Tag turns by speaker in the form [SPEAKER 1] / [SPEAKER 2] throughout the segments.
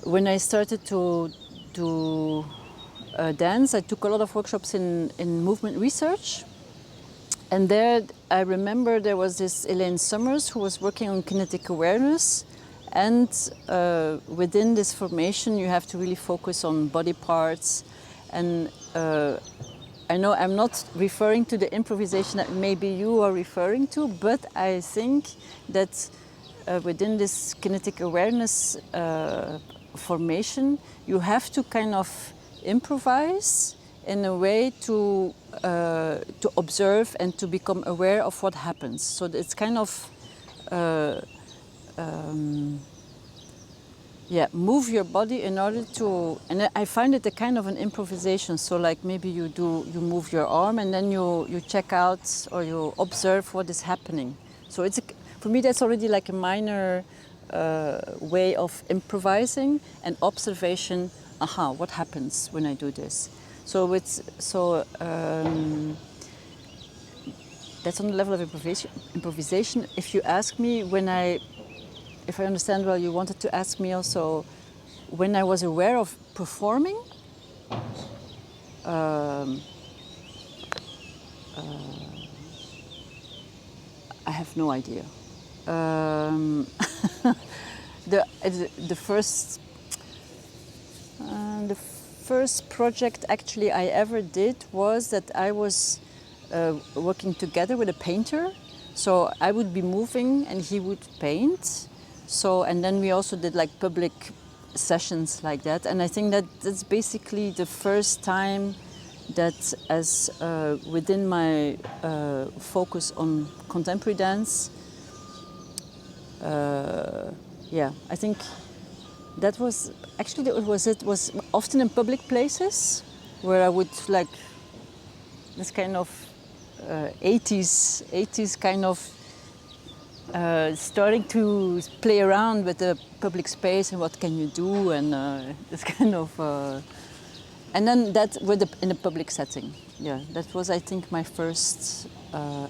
[SPEAKER 1] when I started to do dance, I took a lot of workshops in movement research. And there, I remember there was this Elaine Summers who was working on kinetic awareness. And within this formation, you have to really focus on body parts. And I know I'm not referring to the improvisation that maybe you are referring to, but I think that within this kinetic awareness formation, you have to kind of improvise in a way to observe and to become aware of what happens. So it's kind of move your body in order to, and I find it a kind of an improvisation. So like maybe you move your arm and then you check out or you observe what is happening. So for me that's already like a minor way of improvising and observation. Aha, what happens when I do this? So that's on the level of improvisation. If you ask me if I understand well, you wanted to ask me also when I was aware of performing. I have no idea. The first project actually I ever did was that I was working together with a painter. So I would be moving and he would paint. So, and then we also did like public sessions like that. And I think that that's basically the first time that as within my focus on contemporary dance, I think that was, actually it was often in public places where I would like this kind of 80s kind of starting to play around with the public space and what can you do and this kind of and then that in a public setting. Yeah, that was I think my first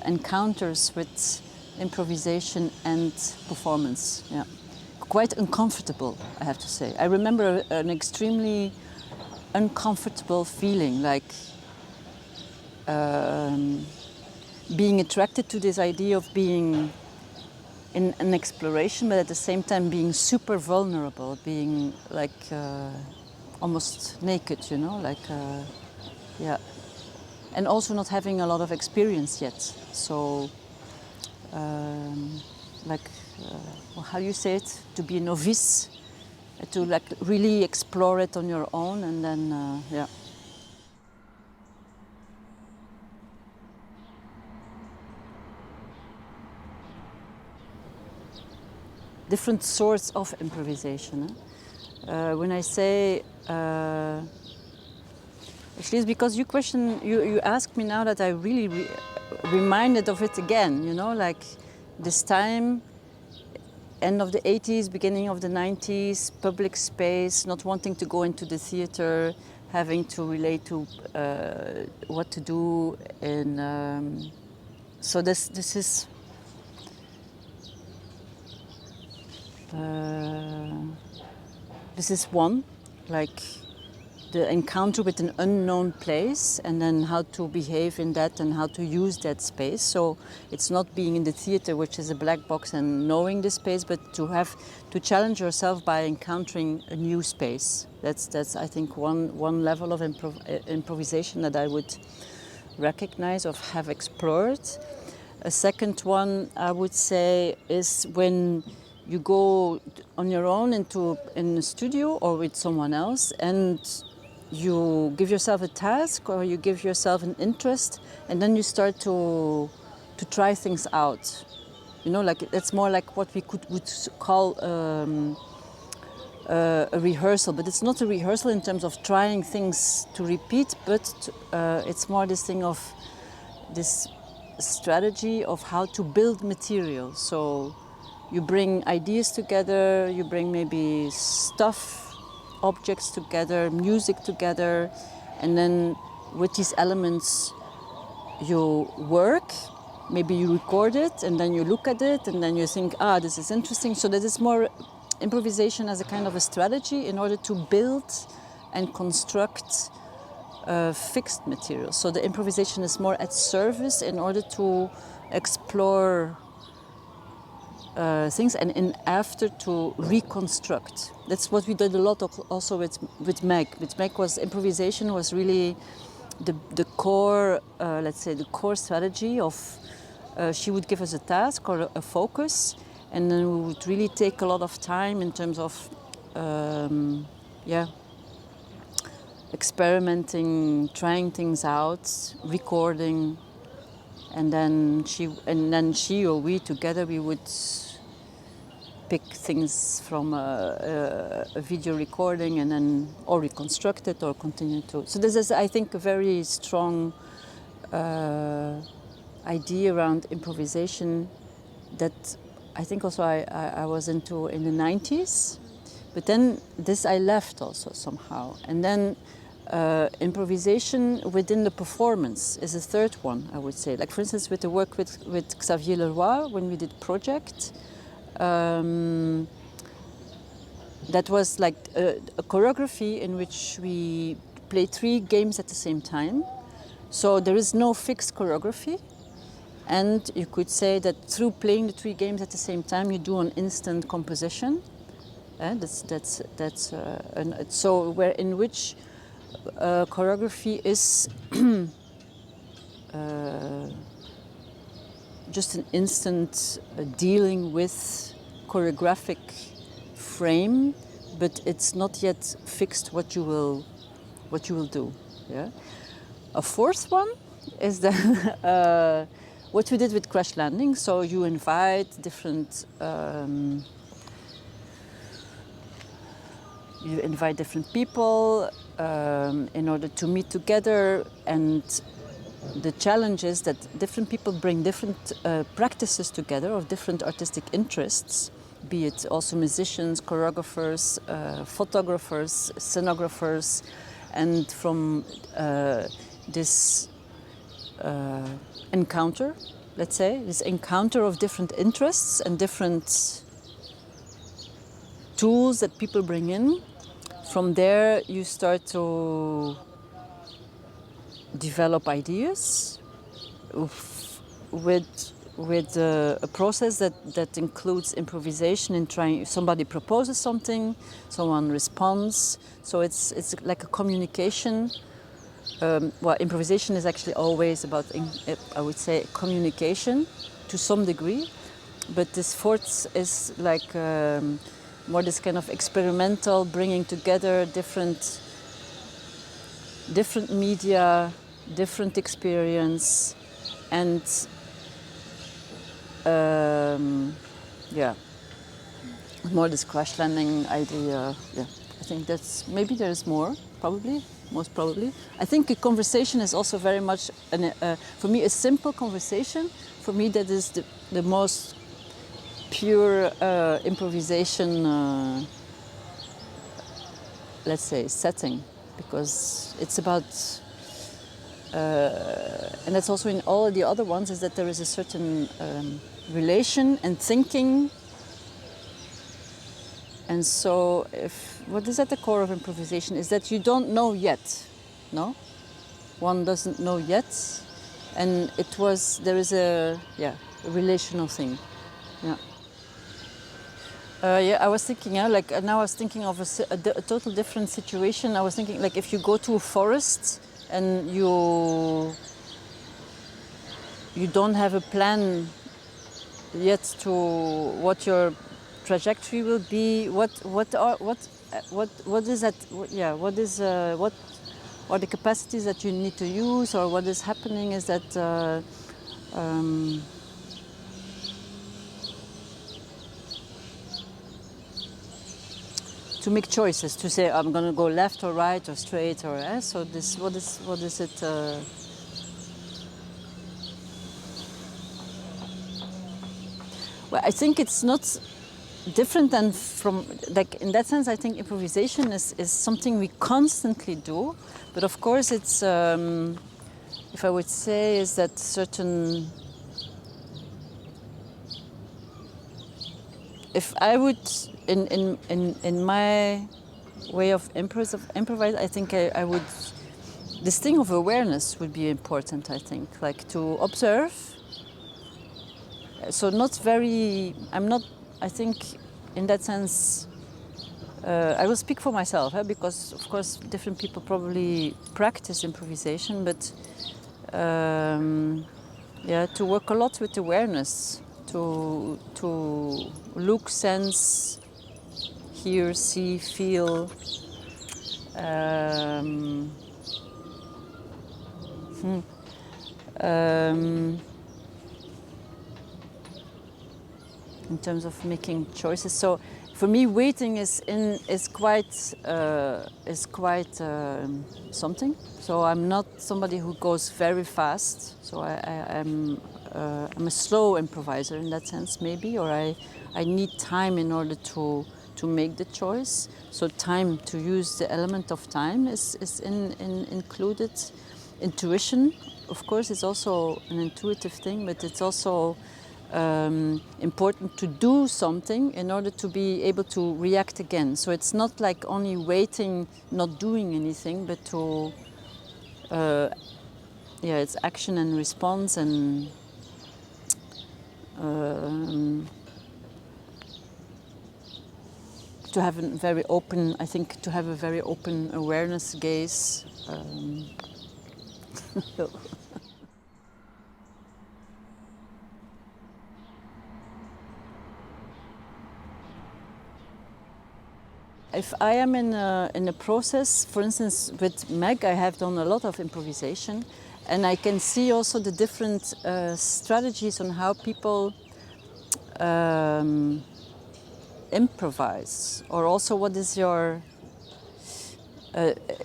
[SPEAKER 1] encounters with improvisation and performance. Yeah, quite uncomfortable, I have to say. I remember an extremely uncomfortable feeling, like being attracted to this idea of being in an exploration, but at the same time being super vulnerable, being like almost naked, you know, like and also not having a lot of experience yet. So, how do you say it? To be a novice, to like really explore it on your own, and then different sorts of improvisation. When I say, actually it's because you asked me now that I really reminded of it again, you know, like this time, end of the 80s, beginning of the 90s, public space, not wanting to go into the theater, having to relate to what to do, and so this is one, like the encounter with an unknown place and then how to behave in that and how to use that space. So it's not being in the theater, which is a black box, and knowing the space, but to have to challenge yourself by encountering a new space. That's I think one level of improvisation that I would recognize or have explored. A second one I would say is when you go on your own in a studio or with someone else, and you give yourself a task or you give yourself an interest, and then you start to try things out. You know, like it's more like what we would call a rehearsal, but it's not a rehearsal in terms of trying things to repeat, but it's more this thing of this strategy of how to build material. So you bring ideas together, you bring maybe stuff, objects together, music together, and then with these elements you work, maybe you record it, and then you look at it, and then you think, this is interesting. So that is more, improvisation as a kind of a strategy in order to build and construct fixed material. So the improvisation is more at service in order to explore things and after to reconstruct. That's what we did a lot of also with Meg. With Meg was improvisation was really the core, let's say the core strategy of, she would give us a task or a focus, and then we would really take a lot of time in terms of, experimenting, trying things out, recording, and then she or we together we would pick things from a video recording and then or reconstruct it or continue to. So this is, I think, a very strong idea around improvisation that I think also I was into in the 90s, but then this I left also somehow. And then improvisation within the performance is a third one, I would say. Like for instance with the work with Xavier Leroy when we did Project, that was like a choreography in which we play 3 games at the same time. So there is no fixed choreography. And you could say that through playing the 3 games at the same time, you do an instant composition. So where in which choreography is just an instant dealing with choreographic frame, but it's not yet fixed what you will do. Yeah. A fourth one is that. What we did with Crash Landing, so you invite different people in order to meet together, and the challenge is that different people bring different practices together of different artistic interests, be it also musicians, choreographers, photographers, scenographers, and from this encounter, let's say, this encounter of different interests and different tools that people bring in. From there, you start to develop ideas with a process that includes improvisation in trying. Somebody proposes something, someone responds. So it's like a communication. Improvisation is actually always about, I would say, communication to some degree, but this fourth is like more this kind of experimental, bringing together different media, different experience, and more this crash landing idea. Yeah, I think that's, maybe there's more, probably. Most probably. I think a conversation is also very much, for me, a simple conversation. For me, that is the most pure improvisation, let's say, setting, because it's about, and that's also in all of the other ones, is that there is a certain relation and thinking. And so, what is at the core of improvisation is that you don't know yet, no? One doesn't know yet, and there is a relational thing, yeah. I was thinking, now I was thinking of a total different situation. I was thinking, like, if you go to a forest and you don't have a plan yet to what your trajectory will be. What is that? What are the capacities that you need to use, or what is happening is that to make choices, to say I'm going to go left or right or straight or so this. What is it? Well, I think it's not different than from, like, in that sense. I think improvisation is something we constantly do, but of course it's if I would say is that certain if I would, in my way of improvise, I think I would, this thing of awareness would be important, I think, like to observe. So not very, I'm not, I think in that sense, I will speak for myself, because of course different people probably practice improvisation, but yeah, to work a lot with awareness, to look, sense, hear, see, feel. In terms of making choices, so for me, waiting is quite something. So I'm not somebody who goes very fast. So I'm a slow improviser in that sense, maybe, or I need time in order to make the choice. So time, to use the element of time is included. Intuition, of course, is also an intuitive thing, but it's also important to do something in order to be able to react again. So it's not like only waiting, not doing anything, but to, yeah, it's action and response, and to have a very open, I think, to have a very open awareness gaze. If I am in a process, for instance, with Meg, I have done a lot of improvisation, and I can see also the different strategies on how people improvise, or also what is your...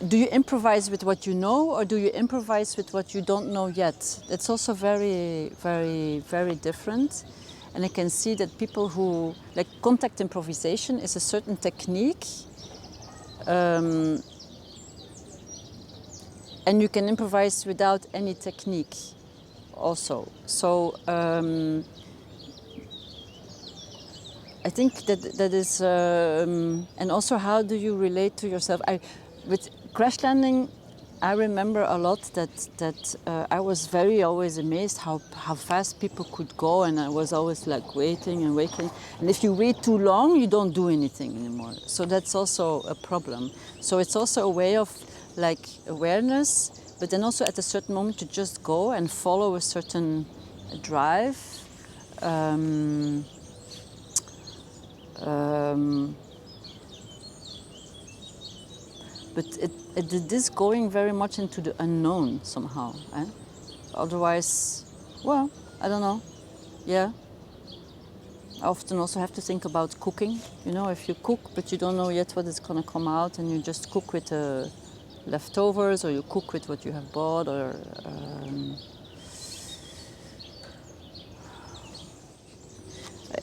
[SPEAKER 1] do you improvise with what you know, or do you improvise with what you don't know yet? It's also very, very, very different. And I can see that people who, like, contact improvisation is a certain technique, and you can improvise without any technique also. So I think that is, and also how do you relate to yourself? With crash landing, I remember a lot that I was always amazed how fast people could go, and I was always like waiting and waiting. And if you wait too long, you don't do anything anymore. So that's also a problem. So it's also a way of like awareness, but then also at a certain moment to just go and follow a certain drive. But it is going very much into the unknown somehow. Otherwise, well, I don't know. Yeah. I often also have to think about cooking. You know, if you cook, but you don't know yet what is going to come out, and you just cook with leftovers, or you cook with what you have bought, or...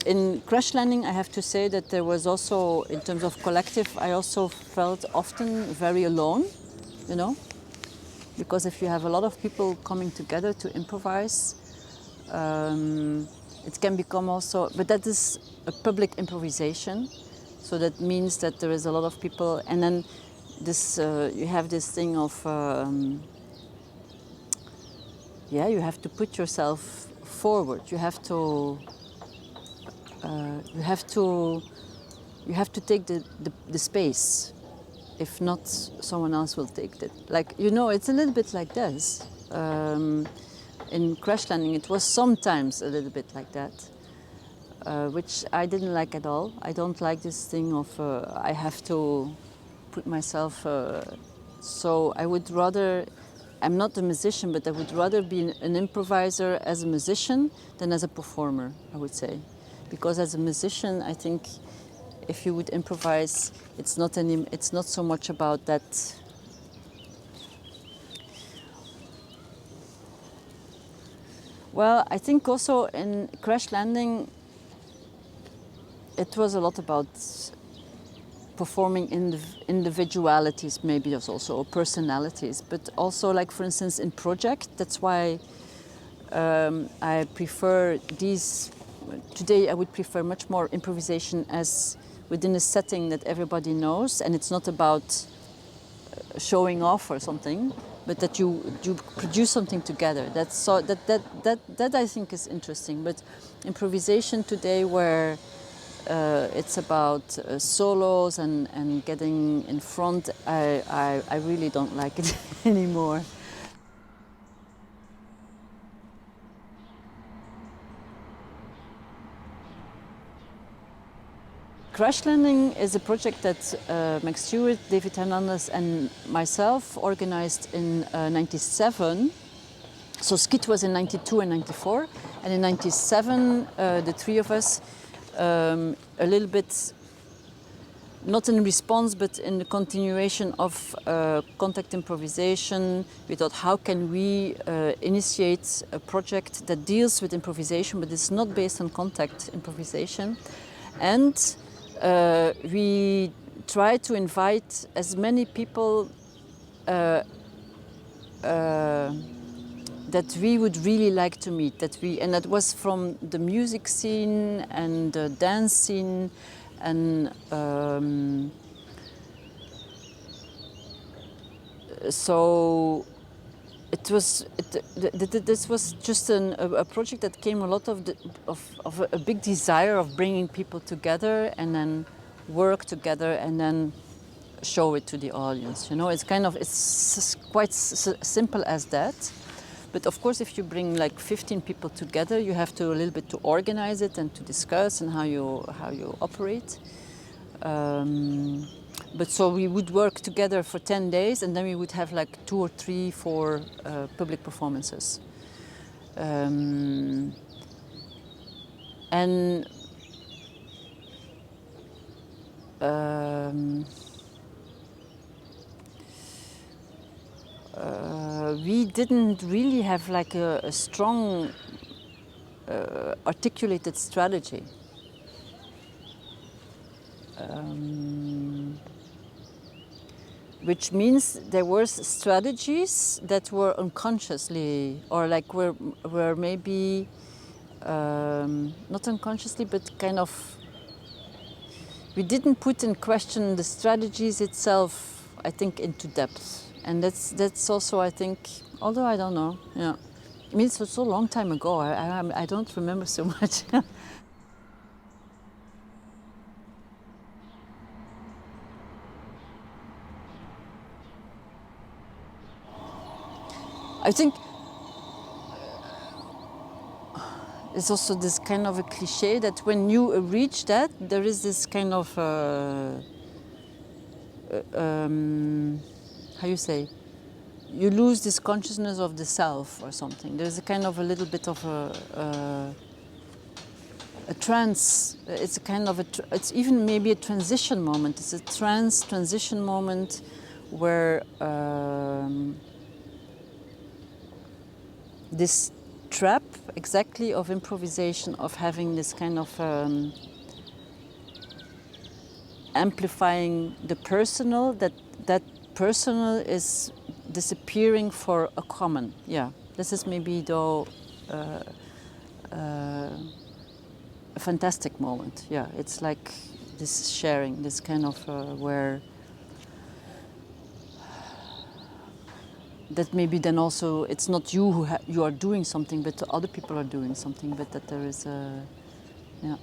[SPEAKER 1] In crash landing, I have to say that there was also, in terms of collective, I also felt often very alone, you know, because if you have a lot of people coming together to improvise, it can become also, but that is a public improvisation, so that means that there is a lot of people, and then this, you have this thing of, yeah, you have to put yourself forward, you have to take the space. If not, someone else will take it. Like, you know, it's a little bit like this. In crash landing, it was sometimes a little bit like that, which I didn't like at all. I don't like this thing of I have to put myself. So I would rather. I'm not a musician, but I would rather be an improviser as a musician than as a performer, I would say. Because as a musician, I think if you would improvise, it's not so much about that. Well, I think also in crash landing, it was a lot about performing individualities, maybe also, or personalities, but also, like, for instance, in project, that's why I prefer these today I would prefer much more improvisation as within a setting that everybody knows, and it's not about showing off or something, but that you produce something together. That I think is interesting. But improvisation today, where it's about solos and getting in front, I really don't like it anymore. Crash Landing is a project that Max Stewart, David Hernandez and myself organized in '97. So Skit was in '92 and '94, and in '97 the three of us, a little bit, not in response but in the continuation of contact improvisation, we thought how can we initiate a project that deals with improvisation but it's not based on contact improvisation. And we try to invite as many people that we would really like to meet, and that was from the music scene and the dance scene, and so this was just a project that came a lot of a big desire of bringing people together and then work together and then show it to the audience. You know, it's quite simple as that. But of course, if you bring like 15 people together, you have to a little bit to organize it and to discuss and how you operate. But so we would work together for 10 days and then we would have like 2 or 3, 4 public performances. And we didn't really have like a strong articulated strategy. Which means there were strategies that were unconsciously, or like were maybe not unconsciously, but kind of, we didn't put in question the strategies itself, I think, into depth. And that's also, I think, although I don't know, yeah. I mean, it's so long time ago, I don't remember so much. I think it's also this kind of a cliche that when you reach that, there is this kind of, how you say, you lose this consciousness of the self or something. There's a kind of a little bit of a trance. It's a kind of it's even maybe a transition moment. It's a transition moment where this trap exactly of improvisation, of having this kind of amplifying the personal, that personal is disappearing for a common. Yeah, this is maybe though a fantastic moment. Yeah, it's like this sharing, this kind of where that maybe then also it's not you who you are doing something, but other people are doing something, but that there is a, yeah.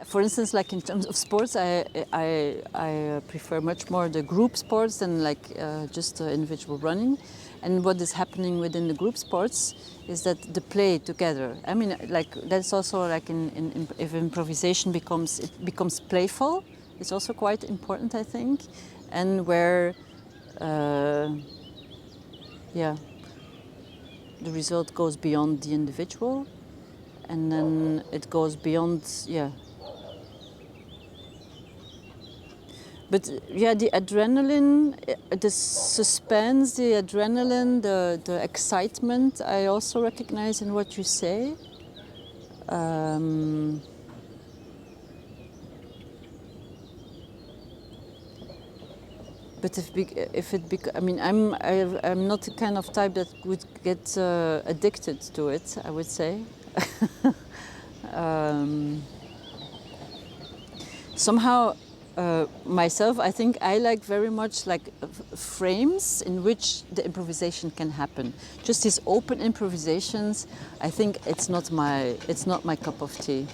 [SPEAKER 1] For instance, like in terms of sports, I prefer much more the group sports than like just individual running. And what is happening within the group sports is that the play together. I mean, like that's also like if improvisation becomes playful, it's also quite important, I think, and where. Yeah, the result goes beyond the individual, and then it goes beyond, yeah. But yeah, the adrenaline, the suspense, the adrenaline, the excitement, I also recognize in what you say. But I mean, I'm not the kind of type that would get addicted to it, I would say. somehow myself, I think I like very much like frames in which the improvisation can happen. Just these open improvisations, I think it's not my cup of tea,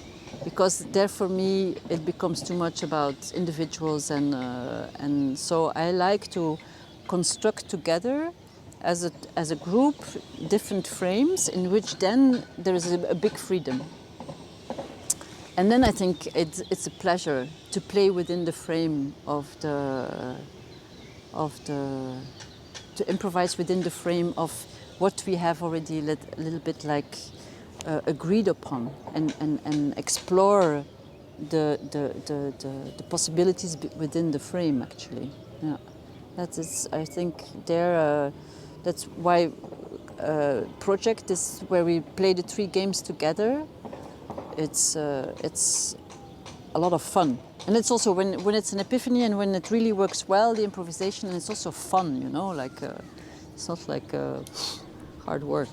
[SPEAKER 1] because there for me it becomes too much about individuals, and so I like to construct together as a group different frames in which then there is a big freedom. And then I think it's a pleasure to play within the frame to improvise within the frame of what we have already a little bit like agreed upon, and explore the possibilities within the frame, actually. Yeah, that is, I think, that's why project is where we play the 3 games together. It's a lot of fun, and it's also when it's an epiphany and when it really works well, the improvisation, and it's also fun, you know, like it's not like hard work.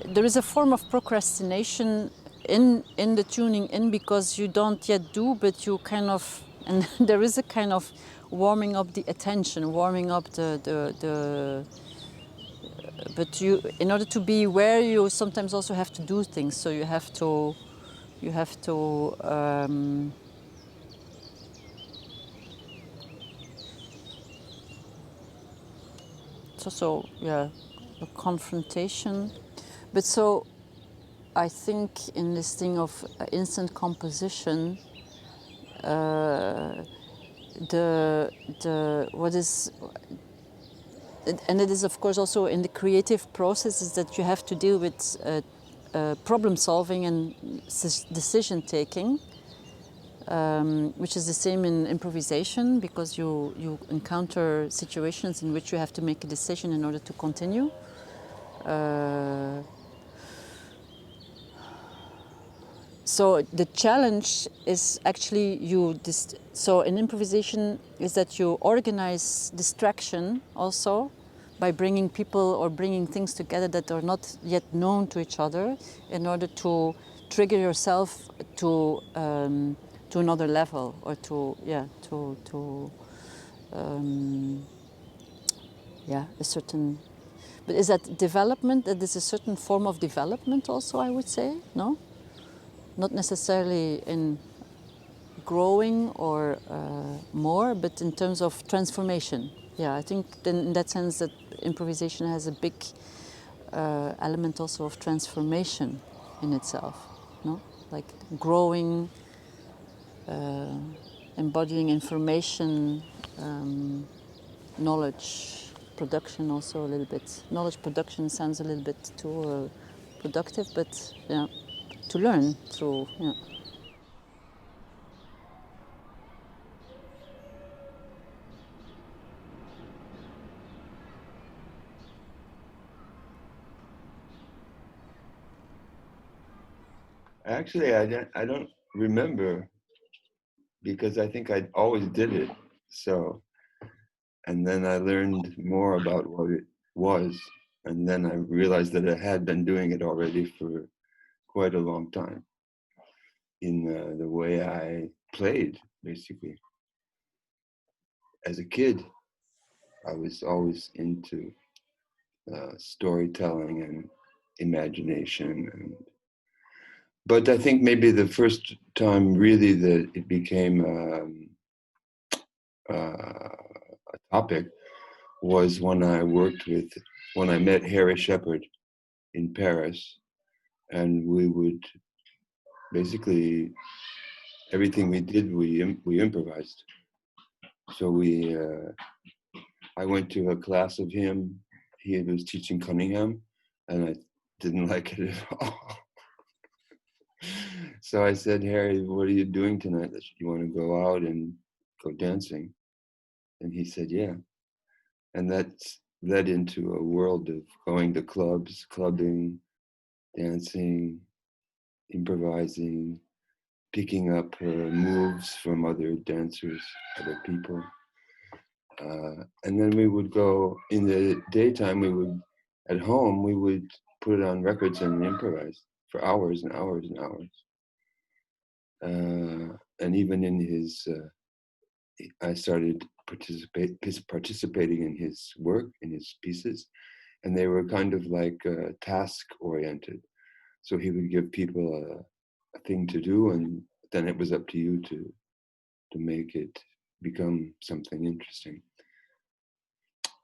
[SPEAKER 1] There is a form of procrastination in the tuning in, because you don't yet do, but you kind of, and there is a kind of warming up the attention, warming up the but you, in order to be where, you sometimes also have to do things. So you have to it's also, yeah, a confrontation. But so I think in this thing of instant composition, the what is, and it is of course also in the creative process, is that you have to deal with problem solving and decision taking, which is the same in improvisation, because you encounter situations in which you have to make a decision in order to continue. So the challenge is actually so in improvisation is that you organize distraction also by bringing people or bringing things together that are not yet known to each other, in order to trigger yourself to another level, or a certain. But is that development? That is a certain form of development also, I would say, no? Not necessarily in growing or more, but in terms of transformation. Yeah, I think then in that sense that improvisation has a big element also of transformation in itself, no? Like growing, embodying information, knowledge production also a little bit. Knowledge production sounds a little bit too productive, but yeah, to learn through, yeah.
[SPEAKER 2] Actually, I don't remember, because I think I always did it. So, and then I learned more about what it was, and then I realized that I had been doing it already for quite a long time in the way I played, basically. As a kid, I was always into storytelling and imagination, but I think maybe the first time really that it became a topic was when I met Harry Shepard in Paris, and we would basically, everything we did, we improvised. So I went to a class of him. He was teaching Cunningham, and I didn't like it at all. So I said, Harry, what are you doing tonight? You want to go out and go dancing? And he said, yeah. And that led into a world of going to clubs, clubbing, dancing, improvising, picking up moves from other dancers, other people. And then we would go in the daytime. At home, we would put on records and improvise for hours and hours and hours. And even in his, I started participating in his work, in his pieces, and they were kind of like task-oriented. So he would give people a thing to do, and then it was up to you to make it become something interesting.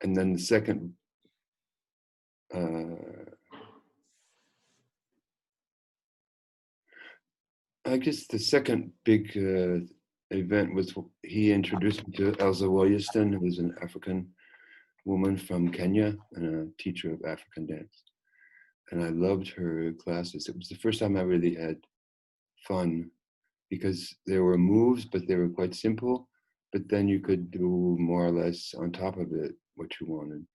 [SPEAKER 2] And then the second I guess the second big event was he introduced me to Elsa Williamson, who was an African woman from Kenya and a teacher of African dance. And I loved her classes. It was the first time I really had fun because there were moves, but they were quite simple. But then you could do more or less on top of it what you wanted.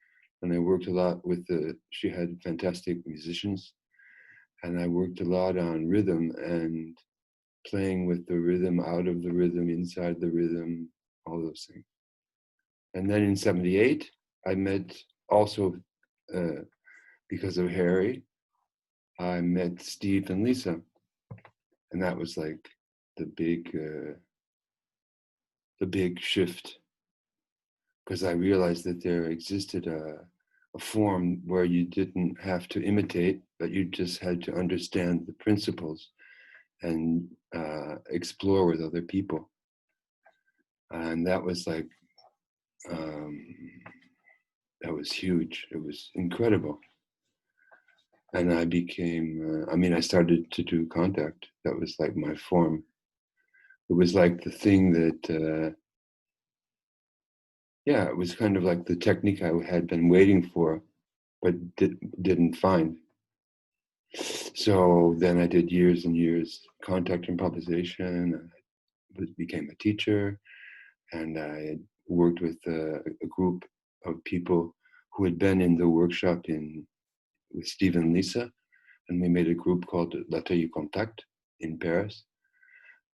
[SPEAKER 2] And I worked a lot with she had fantastic musicians. And I worked a lot on rhythm and playing with the rhythm, out of the rhythm, inside the rhythm, all those things. And then in 78, I met also, because of Harry, I met Steve and Lisa. And that was like the big shift. Because I realized that there existed a form where you didn't have to imitate, but you just had to understand the principles and explore with other people. And that was like, that was huge. It was incredible. And I became, I started to do contact. That was like my form. It was like the thing that, it was kind of like the technique I had been waiting for, but didn't find. So then I did years and years contact improvisation. I became a teacher, and I worked with a group of people who had been in the workshop with Steve and Lisa, and we made a group called l'Atelier Contact in Paris,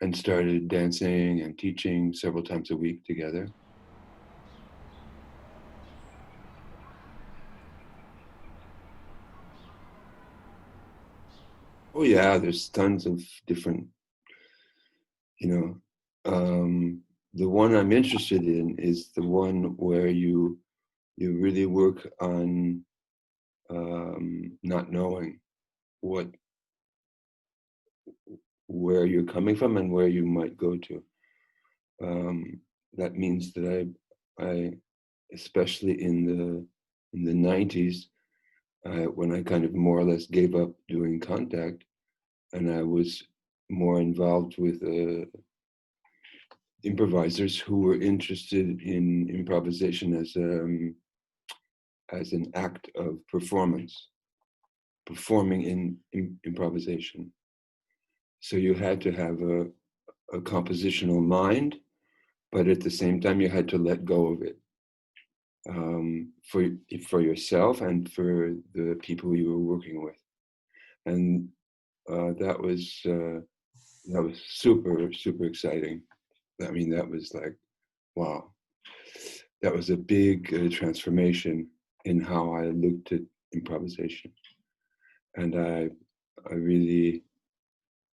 [SPEAKER 2] and started dancing and teaching several times a week together. Oh yeah, there's tons of different, the one I'm interested in is the one where you really work on not knowing where you're coming from and where you might go to. That means that I especially in the 90s, when I kind of more or less gave up doing contact, and I was more involved with improvisers who were interested in improvisation as an act of performance, performing in improvisation. So you had to have a compositional mind, but at the same time you had to let go of it, for yourself and for the people you were working with. And that was super, super exciting. I mean, that was like, wow. That was a big transformation in how I looked at improvisation. And I really,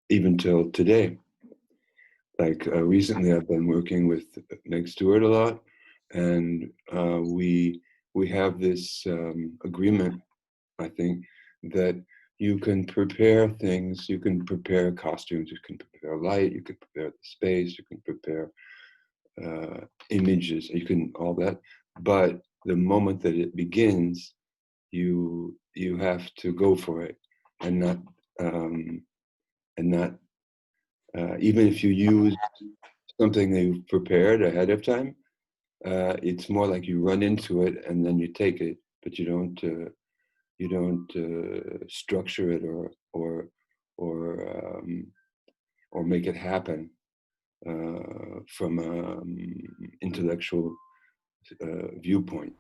[SPEAKER 2] even till today, like recently I've been working with Meg Stewart a lot, and we have this agreement, I think, that you can prepare things, you can prepare costumes, you can prepare light, you can prepare the space, you can prepare images, you can all that, but the moment that it begins, you have to go for it, and not even if you use something that you've prepared ahead of time, it's more like you run into it and then you take it, but you don't structure it or make it happen from an intellectual viewpoint.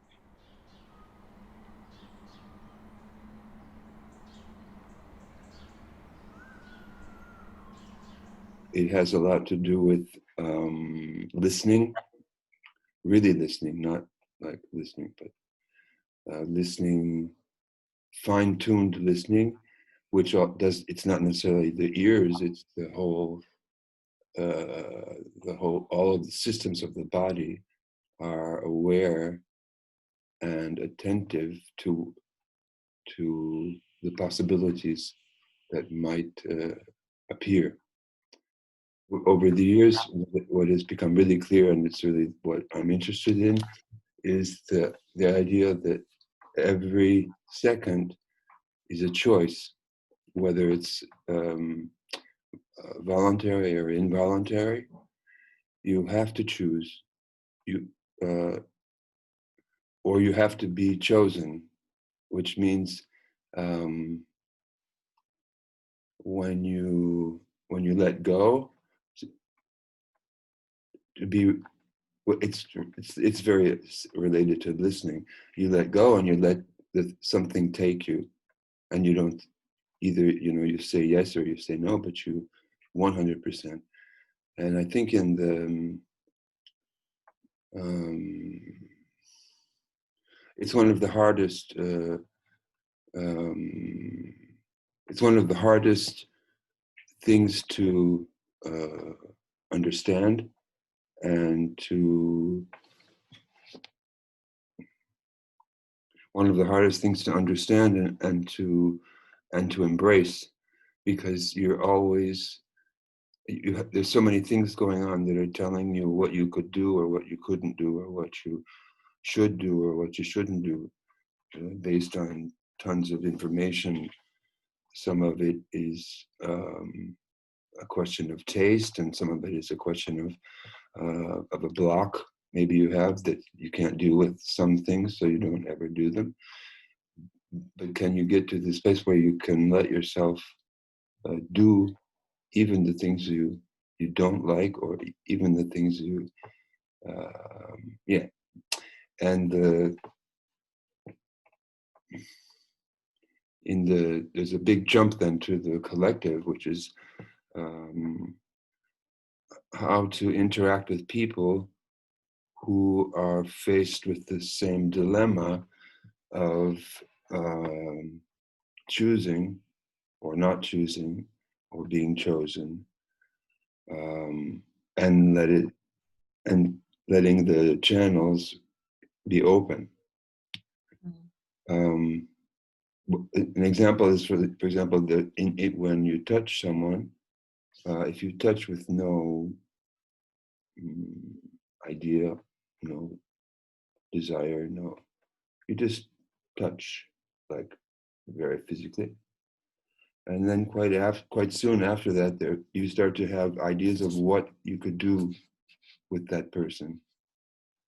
[SPEAKER 2] It has a lot to do with listening really listening, not like listening, but listening, fine-tuned listening, which it's not necessarily the ears, it's the whole, all of the systems of the body are aware and attentive to the possibilities that might appear. Over the years, what has become really clear, and it's really what I'm interested in, is the idea that every second is a choice, whether it's voluntary or involuntary. You have to choose, or you have to be chosen, which means when you let go, to be, it's very related to listening. You let go and you let something take you, and you don't either, you say yes or you say no, but you 100%. And I think in the it's one of the hardest it's one of the hardest things to understand, and one of the hardest things to understand and to embrace, because you're always, there's so many things going on that are telling you what you could do or what you couldn't do, or what you should do or what you shouldn't do, based on tons of information. Some of it is a question of taste, and some of it is a question of a block maybe you have that you can't deal with some things, so you don't ever do them. But can you get to the space where you can let yourself do even the things you don't like, or even the things you and there's a big jump then to the collective, which is how to interact with people who are faced with the same dilemma of choosing or not choosing or being chosen, and letting the channels be open. An example is, for example, when you touch someone, if you touch with no idea, no desire, you just touch, like, very physically, and then quite soon after that, you start to have ideas of what you could do with that person,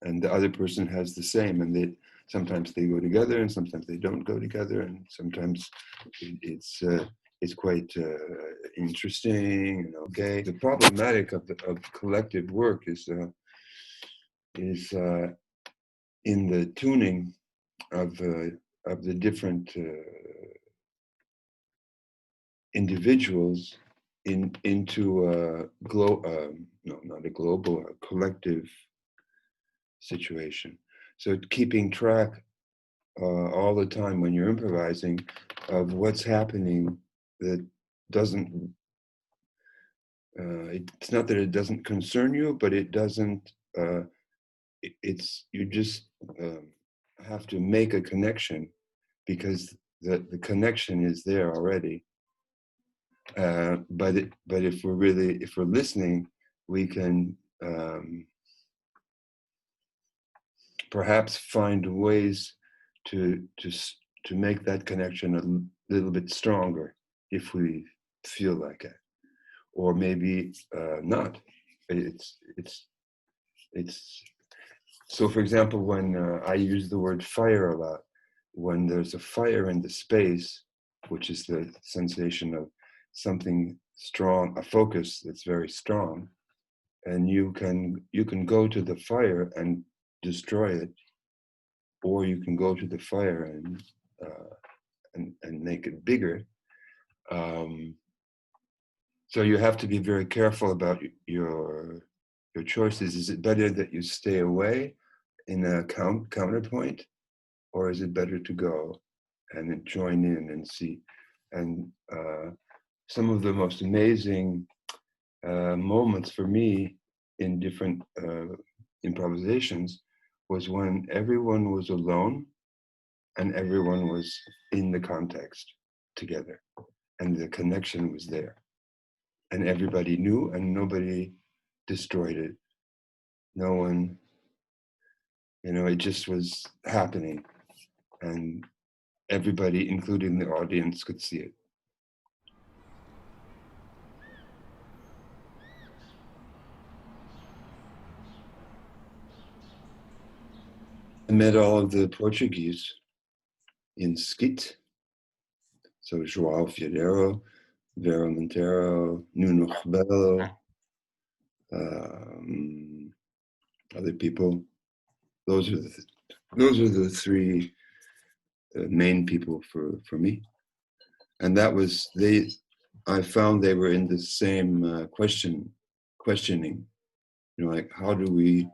[SPEAKER 2] and the other person has the same, and sometimes they go together, and sometimes they don't go together, and sometimes it's quite interesting and okay. The problematic of collective work is in the tuning of the different individuals into a collective situation. So keeping track all the time when you're improvising of what's happening that doesn't, it's not that it doesn't concern you, but it doesn't, you just have to make a connection, because the connection is there already. But if we're listening, we can perhaps find ways to make that connection a little bit stronger if we feel like it, or maybe not. It's so, for example, when I use the word fire a lot, when there's a fire in the space, which is the sensation of something strong, a focus that's very strong, and you can go to the fire and destroy it, or you can go to the fire and make it bigger. So you have to be very careful about your choices. Is it better that you stay away, in a counterpoint, or is it better to go and then join in and see? And some of the most amazing moments for me in different improvisations was when everyone was alone and everyone was in the context together, and the connection was there, and everybody knew and nobody destroyed it. No one, it just was happening, and everybody, including the audience, could see it. I met all of the Portuguese in Skit, so João Fierro, Vera Montero, Nuno Rebelo, other people. Those are the three main people for me, and that was I found they were in the same questioning. Like, how do we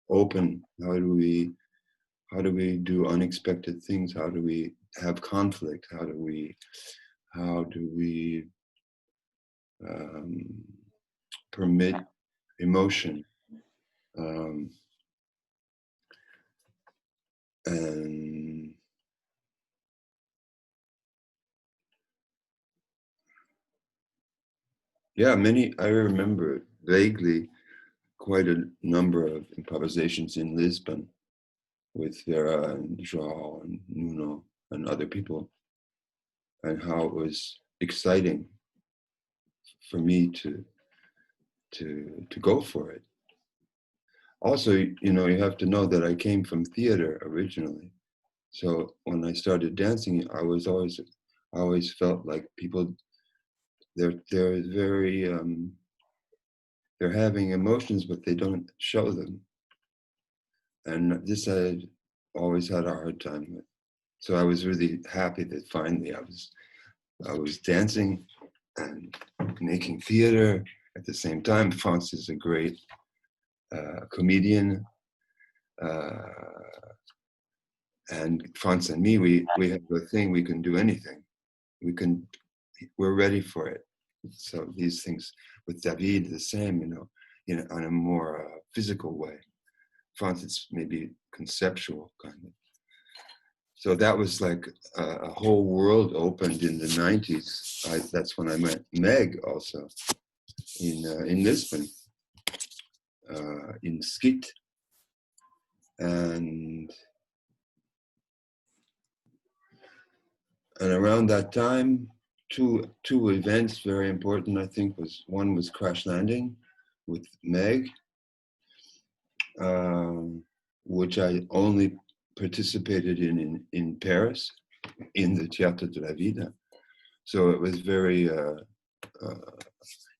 [SPEAKER 2] open? How do we do unexpected things? How do we have conflict? How do we permit emotion? And yeah, I remember vaguely quite a number of improvisations in Lisbon with Vera and João and Nuno and other people, and how it was exciting for me to go for it. Also, you have to know that I came from theater originally. So when I started dancing, I always felt like people, they're very, they're having emotions, but they don't show them. And this I always had a hard time with. So I was really happy that finally I was dancing and making theater at the same time. Franz is a great comedian, and Franz and me, we have a thing. We can do anything. We're ready for it. So these things with David, the same, on a more physical way. Franz, it's maybe conceptual kind of. So that was like a whole world opened in the 90s. That's when I met Meg also in Lisbon, in Skit. And around that time, two events very important, I think, one was Crash Landing with Meg, which I only participated in Paris, in the Théâtre de la Vida. So it was very, it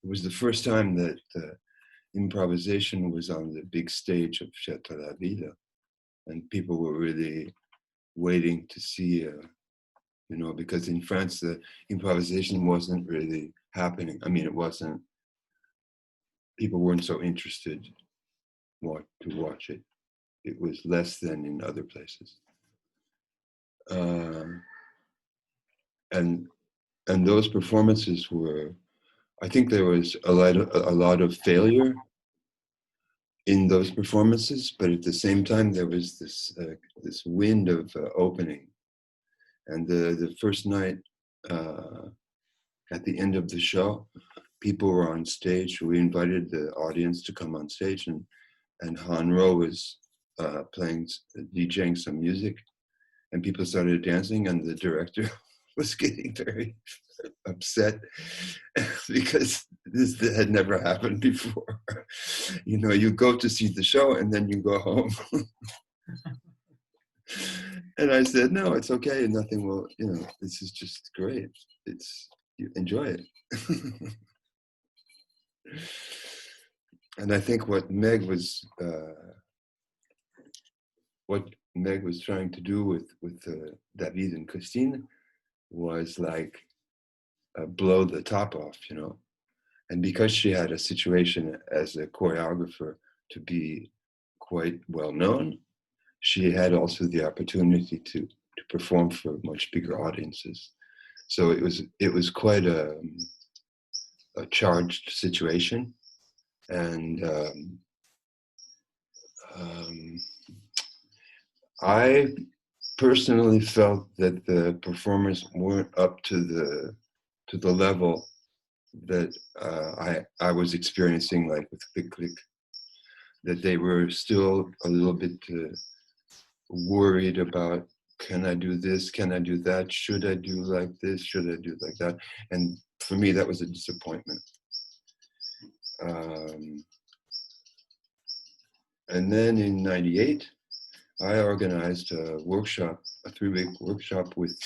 [SPEAKER 2] was the first time that improvisation was on the big stage of Théâtre de la Vida, and people were really waiting to see, because in France the improvisation wasn't really happening. I mean, people weren't so interested to watch it. It was less than in other places. And those performances were, I think there was a lot of failure in those performances, but at the same time there was this wind of opening. And the first night, at the end of the show, people were on stage. We invited the audience to come on stage, and Han Ro was DJing some music, and people started dancing, and the director was getting very upset because this had never happened before. You go to see the show and then you go home. And I said, no, it's okay. Nothing will, this is just great. You enjoy it. And I think what Meg was trying to do with David and Christine was like blow the top off, And because she had a situation as a choreographer to be quite well known, she had also the opportunity to perform for much bigger audiences. So it was quite a charged situation, and I personally felt that the performers weren't up to the level that I was experiencing, like with Click Click, that they were still a little bit worried about, can I do this, can I do that, should I do like this, should I do like that? And for me, that was a disappointment. And then in '98, I organized a workshop, a 3-week workshop with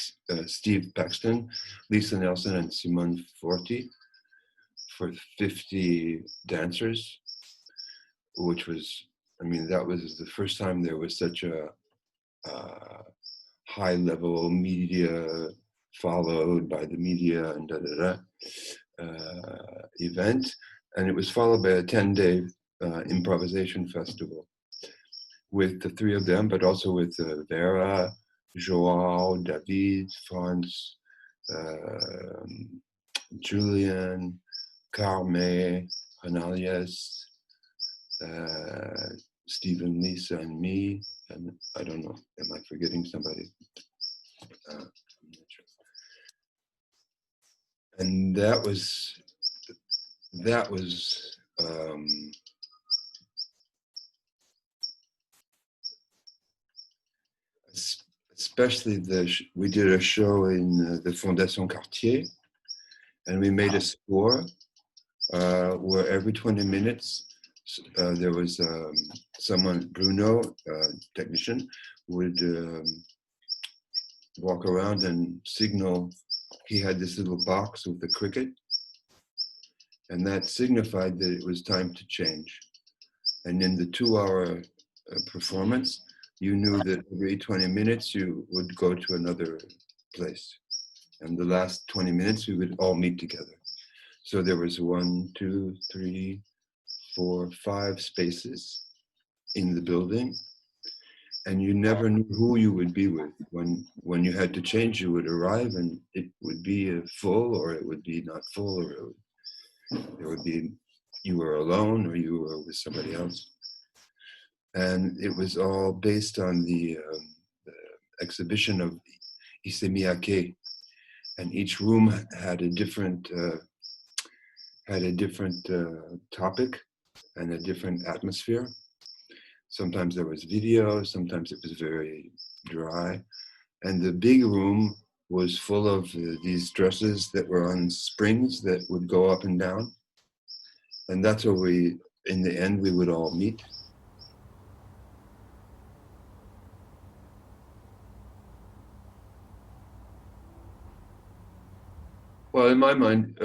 [SPEAKER 2] Steve Paxton, Lisa Nelson, and Simone Forti for 50 dancers, which was, I mean, that was the first time there was such a high-level media followed by the media and event. And it was followed by a 10-day improvisation festival with the 3 of them, but also with Vera, Joao, David, Franz, Julian, Carme, Hanalias, Stephen, Lisa, and me. And I don't know, am I forgetting somebody? I'm not sure. And that was especially we did a show in the Fondation Cartier, and we made a score where every 20 minutes there was someone, Bruno, technician, would walk around and signal. He had this little box with the cricket, and that signified that it was time to change. And in the 2-hour performance, you knew that every 20 minutes you would go to another place. And the last 20 minutes, we would all meet together. So there was 1, 2, 3, 4, 5 spaces in the building. And you never knew who you would be with. When you had to change, you would arrive and it would be full, or it would be not full, or it would be you were alone or you were with somebody else. And it was all based on the exhibition of Isemiyake, and each room had a different topic and a different atmosphere. Sometimes there was video, sometimes it was very dry, and the big room was full of these dresses that were on springs that would go up and down, and that's where in the end, we would all meet. Well, in my mind,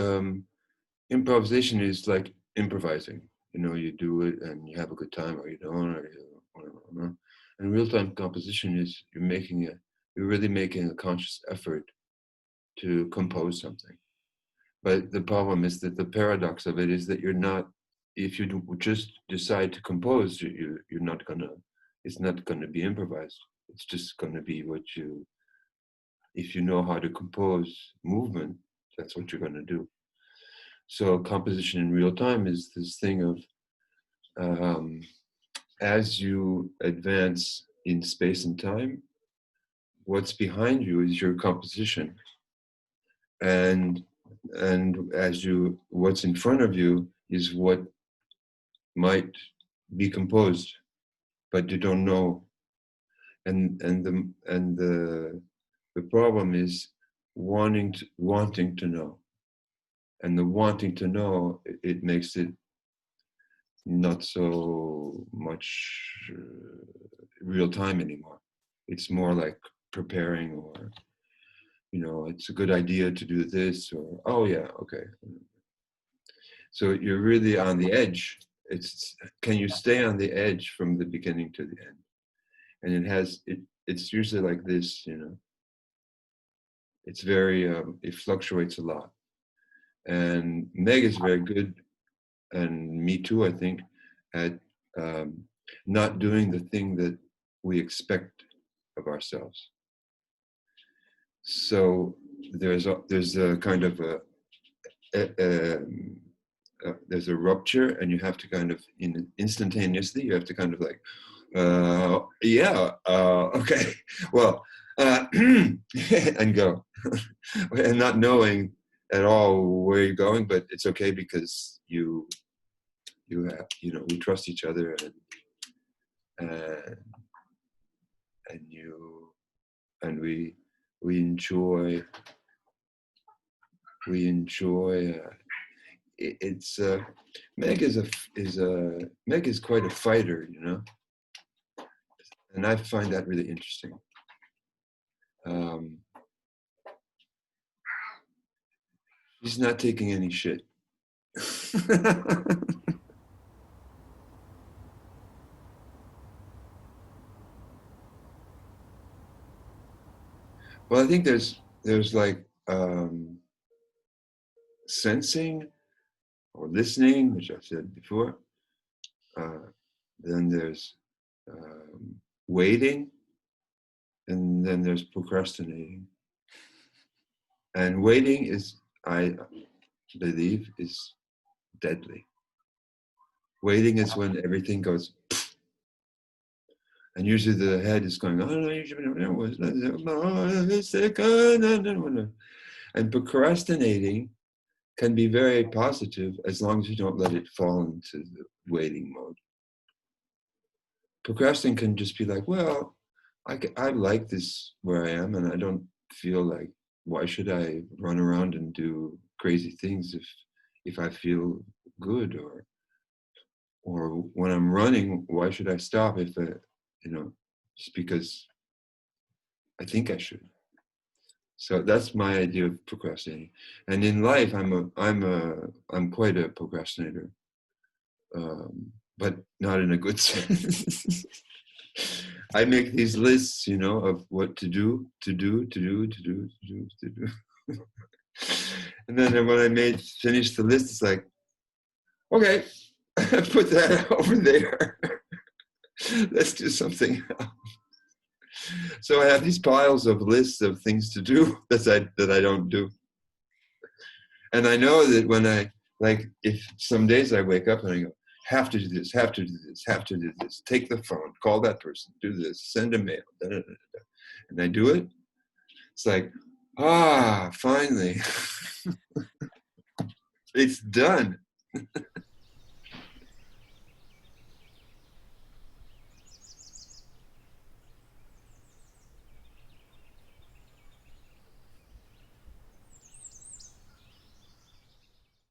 [SPEAKER 2] improvisation is like improvising. You know, you do it and you have a good time, or you don't, or you. And real-time composition is you're really making a conscious effort to compose something. But the problem is that the paradox of it is that you're not. If you just decide to compose, it's not gonna be improvised. It's just gonna be if you know how to compose movement, that's what you're gonna do. So composition in real time is this thing of, as you advance in space and time, what's behind you is your composition. And what's in front of you is what might be composed, but you don't know. And the problem is wanting to know. And the wanting to know, it makes it not so much real time anymore. It's more like preparing, or, it's a good idea to do this, or, oh yeah, okay. So you're really on the edge. Can you stay on the edge from the beginning to the end? And it's usually like this, it's very, it fluctuates a lot. And Meg is very good, and me too, I think, at not doing the thing that we expect of ourselves. So there's a kind of there's a rupture, and you have to kind of instantaneously, you have to kind of like, okay, well, and go, and not knowing at all where you're going, but it's okay because you have, we trust each other, and we enjoy it's Meg is quite a fighter, and I find that really interesting. She's not taking any shit. Well, I think there's like sensing or listening, which I've said before. Then there's waiting, and then there's procrastinating. And waiting is, I believe, is deadly. Waiting is when everything goes, and usually the head is going, and procrastinating can be very positive as long as you don't let it fall into the waiting mode. Procrastinating can just be like, well, I like this where I am, and I don't feel like, why should I run around and do crazy things if I feel good, or when I'm running, why should I stop if just because I think I should. So that's my idea of procrastinating. And in life, I'm quite a procrastinator, but not in a good sense. I make these lists, of what to do. And then when I finish the list, it's like, okay, put that over there. Let's do something else. So I have these piles of lists of things to do that I don't do. And I know that when if some days I wake up and I go, have to do this, take the phone, call that person, do this, send a mail, and I do it, it's like, finally, it's done.